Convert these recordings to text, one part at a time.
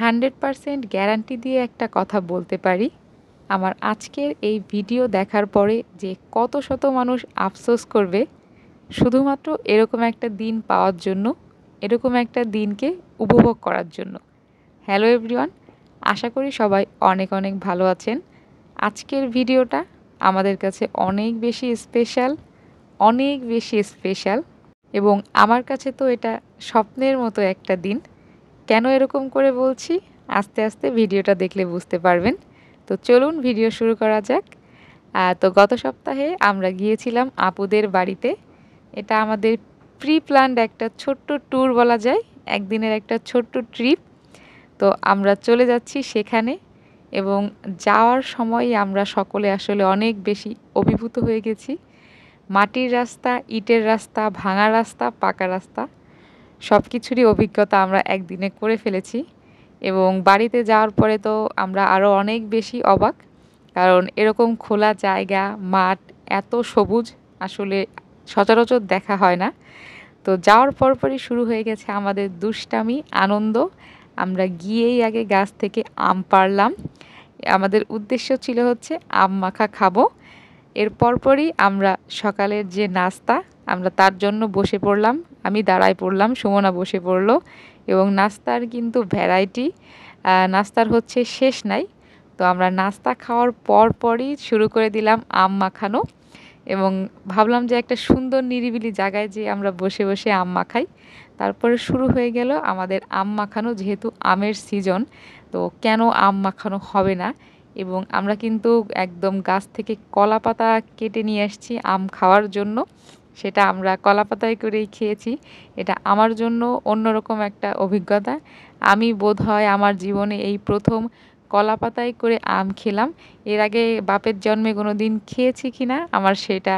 100% guarantee দিয়ে একটা কথা বলতে পারি, আমার আজকের এই ভিডিও দেখার পরে যে কত শত মানুষ আফসোস করবে শুধুমাত্র এরকম একটা দিন পাওয়ার জন্য, এরকম একটা দিনকে উপভোগ করার জন্য। হ্যালো এভরিওয়ান, আশা করি সবাই অনেক অনেক ভালো আছেন। আজকের ভিডিওটা আমাদের কাছে অনেক বেশি স্পেশাল এবং আমার কাছে তো এটা স্বপ্নের মতো একটা দিন। কেন এরকম করে বলছি, আস্তে আস্তে ভিডিওটা দেখলে বুঝতে পারবেন। তো চলুন ভিডিও শুরু করা যাক। তো গত সপ্তাহে আমরা গিয়েছিলাম আপুদের বাড়িতে। এটা আমাদের প্রি প্ল্যান্ড একটা ছোট্ট ট্যুর বলা যায়, একদিনের একটা ছোট্ট ট্রিপ। তো আমরা চলে যাচ্ছি সেখানে এবং যাওয়ার সময় আমরা সকলে আসলে অনেক বেশি অভিভূত হয়ে গেছি। মাটির রাস্তা, ইটের রাস্তা, ভাঙা রাস্তা, পাকা রাস্তা, সব কিছুরই অভিজ্ঞতা আমরা একদিনে করে ফেলেছি। এবং বাড়িতে যাওয়ার পরে তো আমরা আরও অনেক বেশি অবাক, কারণ এরকম খোলা জায়গা, মাঠ, এত সবুজ আসলে সচরাচর দেখা হয় না। তো যাওয়ার পরপরই শুরু হয়ে গেছে আমাদের দুষ্টামি, আনন্দ। আমরা গিয়েই আগে গাছ থেকে আম পাড়লাম। আমাদের উদ্দেশ্য ছিল হচ্ছে আম মাখা খাবো। এর পরপরই আমরা সকালের যে নাস্তা, আমরা তার জন্য বসে পড়লাম। আমি দাঁড়ায় পড়লাম, সুমনা বসে পড়লো। এবং নাস্তার কিন্তু ভ্যারাইটি, নাস্তার হচ্ছে শেষ নাই। তো আমরা নাস্তা খাওয়ার পরই শুরু করে দিলাম আম মাখানো এবং ভাবলাম যে একটা সুন্দর নিরিবিলি জায়গায় যে আমরা বসে বসে আম মাখাই। তারপরে শুরু হয়ে গেল আমাদের আম মাখানো, যেহেতু আমের সিজন তো কেন আম মাখানো হবে না। এবং আমরা কিন্তু একদম গাছ থেকে কলা পাতা কেটে নিয়ে আসছি আম খাওয়ার জন্য, সেটা আমরা কলা পাতায় করেই খেয়েছি। এটা আমার জন্য অন্যরকম একটা অভিজ্ঞতা। আমি বোধহয় আমার জীবনে এই প্রথম কলা পাতায় করে আম খেলাম। এর আগে বাপের জন্মে কোনো দিন খেয়েছি কি না আমার সেটা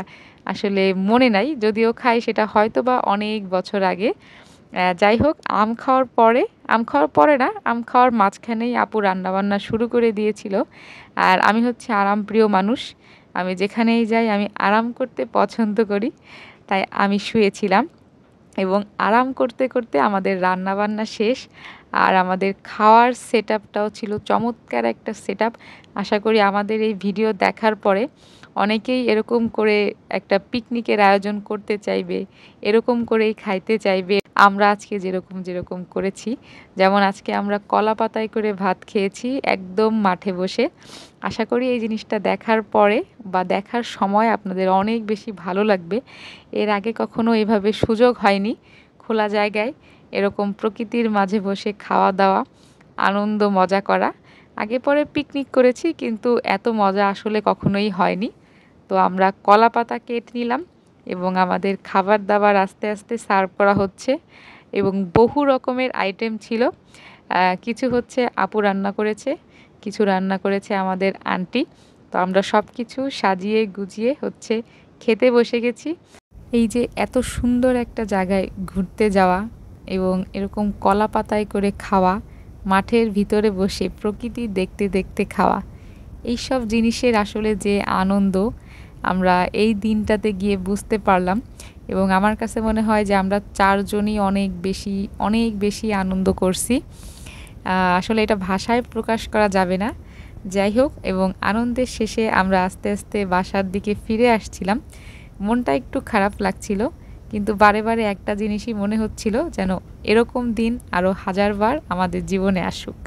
আসলে মনে নাই, যদিও খাই সেটা হয়তো বা অনেক বছর আগে। যাই হোক, আম খাওয়ার পরে না, আম খাওয়ার মাঝখানেই আপু রান্নাবান্না শুরু করে দিয়েছিল। আর আমি হচ্ছে আরামপ্রিয় মানুষ, আমি যেখানেই যাই আমি আরাম করতে পছন্দ করি। তাই আমি শুয়েছিলাম এবং আরাম করতে করতে আমাদের রান্নাবান্না শেষ। আর আমাদের খাওয়ার সেটআপটাও ছিল চমৎকার একটা সেটআপ। আশা করি আমাদের এই ভিডিও দেখার পরে অনেকেই এরকম করে একটা পিকনিকের আয়োজন করতে চাইবে, এরকম করেই খাইতে চাইবে আমরা আজকে যেরকম করেছি। যেমন আজকে আমরা কলা পাতায় করে ভাত খেয়েছি একদম মাঠে বসে। আশা করি এই জিনিসটা দেখার পরে বা দেখার সময় আপনাদের অনেক বেশি ভালো লাগবে। এর আগে কখনো এভাবে সুযোগ হয়নি খোলা জায়গায় এরকম প্রকৃতির মাঝে বসে খাওয়া দাওয়া, আনন্দ মজা করা। আগে পরে পিকনিক করেছি কিন্তু এত মজা আসলে কখনোই হয়নি। তো আমরা কলা পাতা কেটে নিলাম এবং আমাদের খাবার দাবার আস্তে আস্তে সার্ভ করা হচ্ছে এবং বহু রকমের আইটেম ছিল। কিছু হচ্ছে আপু রান্না করেছে, কিছু রান্না করেছে আমাদের আন্টি। তো আমরা সব কিছু সাজিয়ে গুজিয়ে হচ্ছে খেতে বসে গেছি। এই যে এত সুন্দর একটা জায়গায় ঘুরতে যাওয়া এবং এরকম কলা পাতায় করে খাওয়া, মাঠের ভিতরে বসে প্রকৃতি দেখতে দেখতে খাওয়া, এইসব জিনিসের আসলে যে আনন্দ আমরা এই দিনটাতে গিয়ে বুঝতে পারলাম। এবং আমার কাছে মনে হয় যে আমরা চারজনই অনেক বেশি আনন্দ করছি। আসলে এটা ভাষায় প্রকাশ করা যাবে না। যাই হোক, এবং আনন্দের শেষে আমরা আস্তে আস্তে বাসার দিকে ফিরে আসছিলাম। মনটা একটু খারাপ লাগছিল, কিন্তু বারে বারে একটা জিনিসই মনে হচ্ছিল, যেন এরকম দিন আরও 1000 বার আমাদের জীবনে আসুক।